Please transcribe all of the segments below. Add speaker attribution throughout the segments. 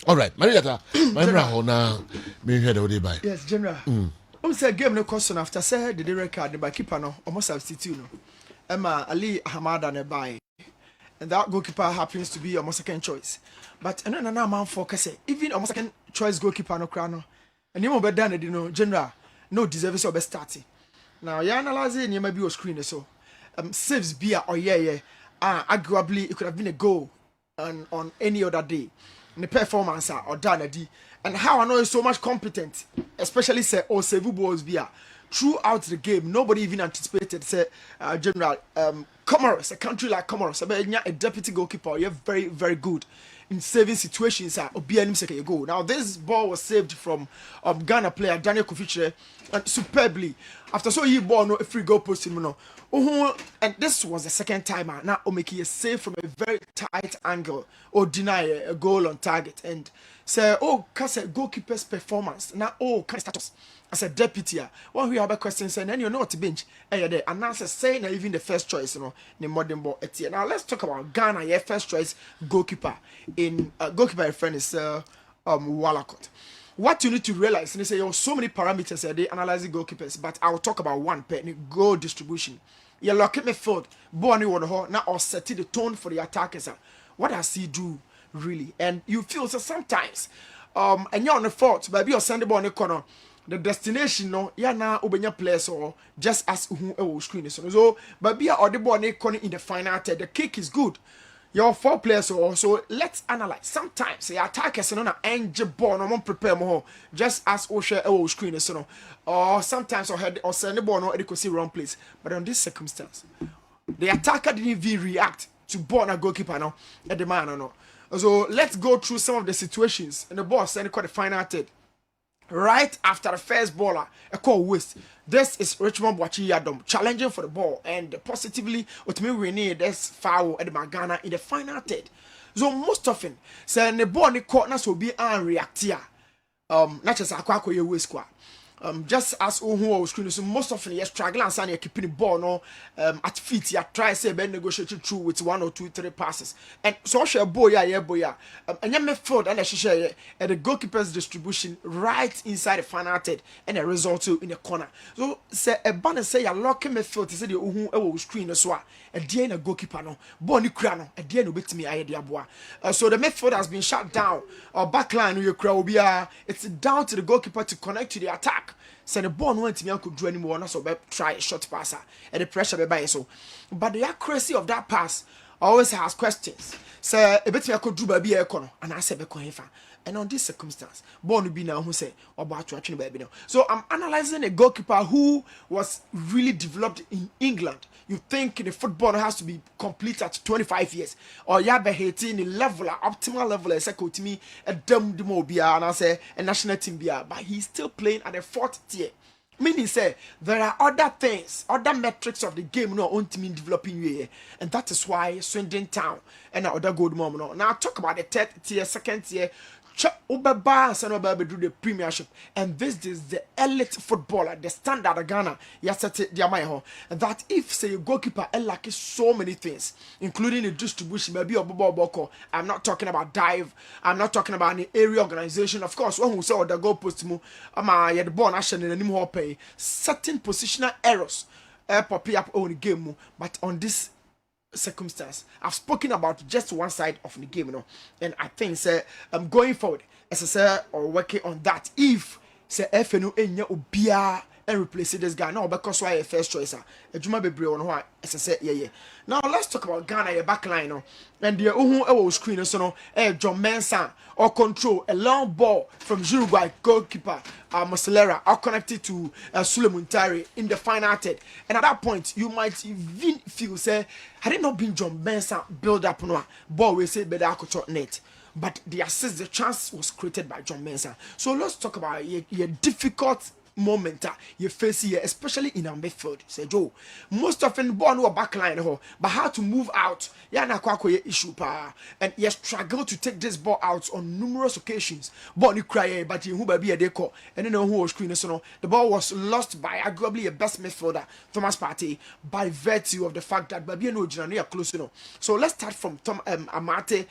Speaker 1: All right, Marietta, my brother now, me head of the by.
Speaker 2: Yes, General. Say game no question after say the record by keeper no almost substitute no. Emma Ali Hamada ne buy. And that goalkeeper happens to be almost second choice. But another man focus even almost second choice goalkeeper no crano. And you better than you know General no deserves of best starting. Now you analyze it you maybe your screen so saves beer or arguably it could have been a goal on any other day. The performance or done and how I know is so much competent, especially say or save balls via throughout the game. Nobody even anticipated say General Comoros, a country like Comoros, a deputy goalkeeper, you're very, very good in saving situations goal. Now this ball was saved from Ghana player Daniel Kofichire and superbly after so he ball no free goal post him and this was the second time now making a save from a very tight angle or deny a goal on target and say cause a goalkeeper's performance now kind of status as a deputy one who have a question saying then you're not bench and answer saying even the first choice the modern ball now let's talk about Ghana your first choice goalkeeper in goalkeeper friend is Walakot. What you need to realize, and they say there are so many parameters they analyzing goalkeepers, but I'll talk about one goal distribution. You look at midfield, Bonnie Waterhall now or setting the tone for the attackers. What does he do really? And you feel so sometimes, and you're on the fault, but you're sending ball on the corner. The destination, no, yeah, now Ubenya players or just as who screen is so, but be or the ball on the corner in the final third. The kick is good. Your 4 players so let's analyze. Sometimes the attackers no na engine ball no prepare more just as share screen so or sometimes or head or send the ball no it could see wrong place. But on this circumstance, the attacker didn't even react to ball na goalkeeper now at the man no. So let's go through some of the situations and the ball send the final third. Right after the first baller, a call waste. This is Richmond Boachi Yadom challenging for the ball and positively ultimately winning this foul at the Magana in the final third. So most often, say the ball in the corner will be unreactive. Not just a waste squad. Just as who was screen, so most often you're struggling and you're keeping the ball no at feet. You try say ben negotiating through with 1 or 2, 3 passes. And so share boy and your midfield and share the goalkeeper's distribution right inside the final third and a result in the corner. So say a banner say you're locking midfield to say the who screen as well. A dear in a goalkeeper no ball ni crano a dear no bit me idea boy. So the midfield has been shut down or backline you crowd be it's down to the goalkeeper to connect to the attack. So the ball no to me could do anymore, so try a short passer and the pressure by so. But the accuracy of that pass always has questions. So a bit me could do baby a corner and I said Becoifa. And on this circumstance, born to be now who say about to actually baby now. So I'm analyzing a goalkeeper who was really developed in England. You think the football has to be complete at 25 years, or you have a hating level, optimal level, as a coach me a dumb demo bia and I say a national team bia, but he's still playing at the 4th tier. Meaning say there are other things, other metrics of the game no on team developing you, and that is why Swindon Town and other good mom no. Now talk about the 3rd tier, 2nd tier. Ubaba and do the Premiership, and this is the elite footballer, the standard of Ghana. Yes, that if say a goalkeeper like so many things, including the distribution, maybe a boko. I'm not talking about dive. I'm not talking about any area organization. Of course, when we saw the goal post, the ball action in the pay certain positional errors. Poppy up on the game, but on this circumstance I've spoken about just one side of the game and I think say I'm going forward as I say or working on that if say FNU enya obia and replace this guy now because why a first choice ejuma bebre on ho as I say yeah now let's talk about Ghana your back line and the who screen so no John Mensah or control a long ball from Uruguay goalkeeper Muslera are connected to Suleiman Tari in the final third, and at that point you might even feel say had it not been John Mensah build up no ball we say better could net. But the assist, the chance was created by John Mensah. So let's talk about your difficult moment you face here, especially in our midfield. Say Joe, most often ball no backline but how to move out. Yeah, na kwa issue pa, and you struggle to take this ball out on numerous occasions. Ball you cry, but you who baby a deco, and then who was screen so the ball was lost by arguably a best midfielder Thomas Partey by virtue of the fact that baby no generally close. So let's start from Amate.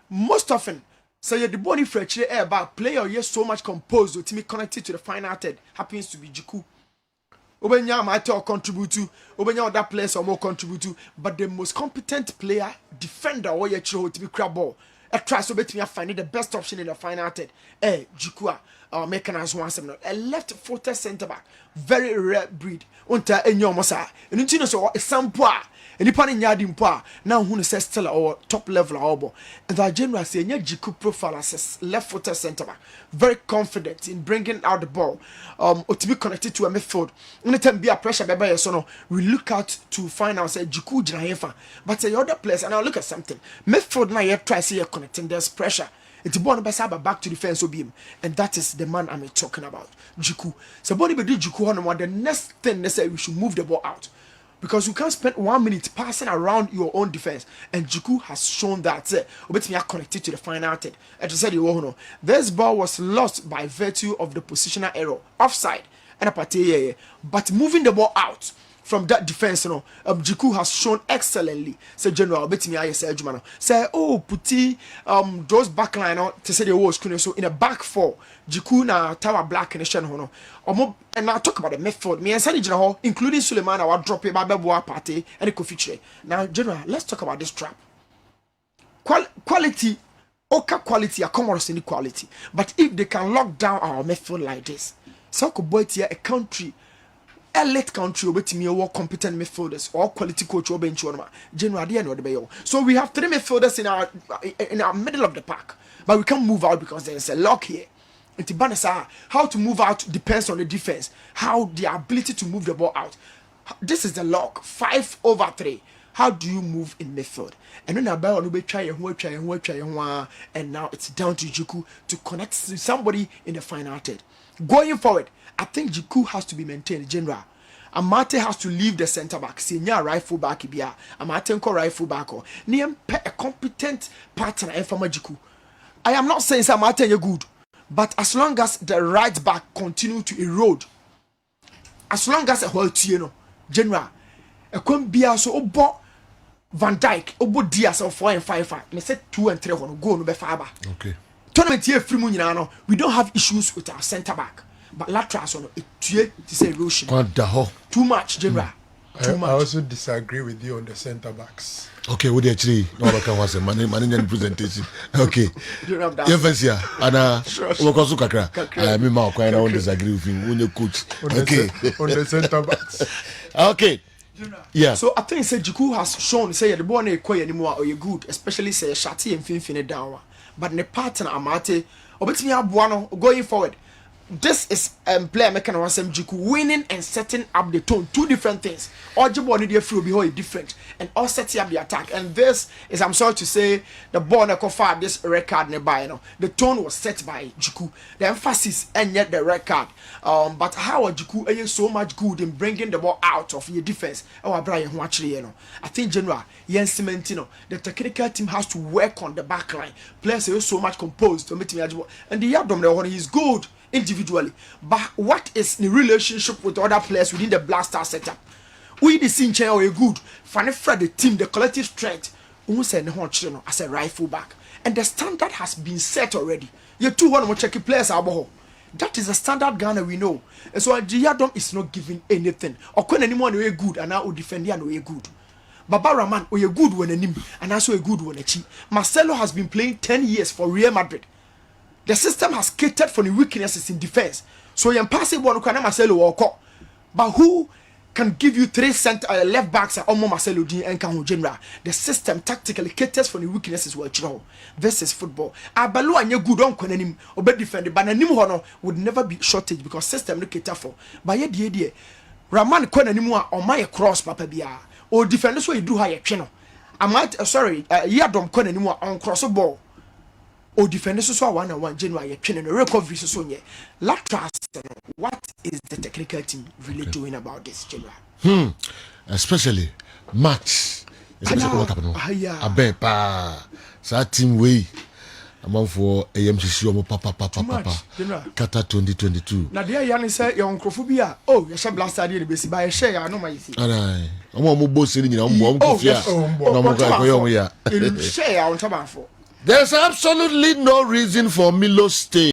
Speaker 2: Most often So you the body fracture air back player yes so much composed to me connected to the final third happens to be Jiku. Obenya might all contribute to Obenya other players or more contribute to, but the most competent player, defender or your to be crab ball. A try so bet me find the best option in the final third. Jikua, our mechanized one a left footed centre back, very rare breed. Unta enyo mosa. And you know so a sample. And if any yard in pa now who says still or top level or and that general say Jiku profile as left footed centre back, very confident in bringing out the ball, or to be connected to a midfield. Anytime be a pressure by so no, we look out to find out say Jiku Jinahefa, but the other players and I'll look at something midfield now you try see connecting there's pressure. It's born by Saba back to defense of him, and that is the man I'm talking about, Jiku. So Bonnie be Jiku on one. The next thing they say we should move the ball out. Because you can't spend 1 minute passing around your own defense, and Jiku has shown that. We are connected to the final third. As I said, this ball was lost by virtue of the positional error, offside, and a party. But moving the ball out from that defense, Jiku has shown excellently. Say General, bet me I say Jumano. Say puti those backline to say the was so in a back four. Jiku na tower black and shen hono. And now talk about the midfield. Me and Sani General, including Suleiman, our drop a Babua party and a coffee. Now, General, let's talk about this trap. Quality, okay, quality, a common inequality. But if they can lock down our midfield like this, so could boy a country. Elite country over to me or competent midfielders or quality coach or bench general. So we have 3 midfielders in our middle of the park, but we can't move out because there is a lock here. How to move out depends on the defense, how the ability to move the ball out. This is the lock 5/3. How do you move in midfield? And then about and now it's down to Jiku to connect to somebody in the final third. Going forward, I think Jiku has to be maintained. General Amate has to leave the centre back. Senior right full back Ibia. Amate ko right full back. Name a competent partner in Jiku. I am not saying Amate is good, but as long as the right back continue to erode, as long as a whole General a Kwambia so obo Van Dijk obo Diaz of 4 and 5. Me say 2 and 3 go no be fiber.
Speaker 1: Okay.
Speaker 2: Tournament here free money now. We don't have issues with our centre back. But laterals on it to say erosion. Too much, General. Too much.
Speaker 3: I also disagree with you on the centre backs.
Speaker 1: Okay, we actually no one can say management presentation. Okay. Yes, yeah. Ana Okosu kakra. I mean ma I don't disagree with you when you coach. Okay.
Speaker 3: On the centre backs.
Speaker 1: Okay. Yeah.
Speaker 2: So I think say Jiku has shown say the boy na quite anymore or you good, especially say Shati and Finfine down. But the partner Amate obetimi aboa going forward. This is player making Jiku winning and setting up the tone. 2 different things. All Jibu need free be different and all setting up the attack. And this is, I'm sorry to say, the ball that confirmed this record nearby. The tone was set by Jiku. The emphasis and yet the record. But how are Jiku is so much good in bringing the ball out of your defense? Oh, Brian, who actually I think General Yen Cementino, the technical team has to work on the back line. Players are so much composed to meet me, and the Yadom is good individually, but what is the relationship with other players within the Blaster setup? We the same chair are good. Fanny Fred, the team, the collective strength. Who said as a right full back, and the standard has been set already. You 200 checky players are that is the standard Ghana we know, and so Jiyadom is not giving anything. Or when anyone we good and now we defend and we good. Baba Rahman, we are good when a nim and also a good when a chi. Marcelo has been playing 10 years for Real Madrid. The system has catered for the weaknesses in defense. So you pass it one can Marcelo walk. But who can give you 3 left backs and Marcelo and Kahu General? The system tactically caters for the weaknesses where you. This is football. Abalu and you good on Konenim or be defended, but Nanim Hono would never be shortage because system look cater for. By your dear Raman Konanimua or my cross Papa Bia or defenders where you do higher channel. I might Yadom Konanimua on cross a ball. Or defenders so 1-on-1 January training recovery so yeah. Lateral, what is the technical team really doing about this, General?
Speaker 1: Especially match. Especially what happened. Abepa. Sa team way. Among for AMCC papa Kata 2022.
Speaker 2: Na dia yani say your uncrophobia. Oh, you shall blast idea the base by a share no my see.
Speaker 1: Aye. Omo mo boss ni nyina omo kofia. No mo ka koyo mo ya.
Speaker 2: Share on taban for.
Speaker 1: There's absolutely no reason for Milo's stay.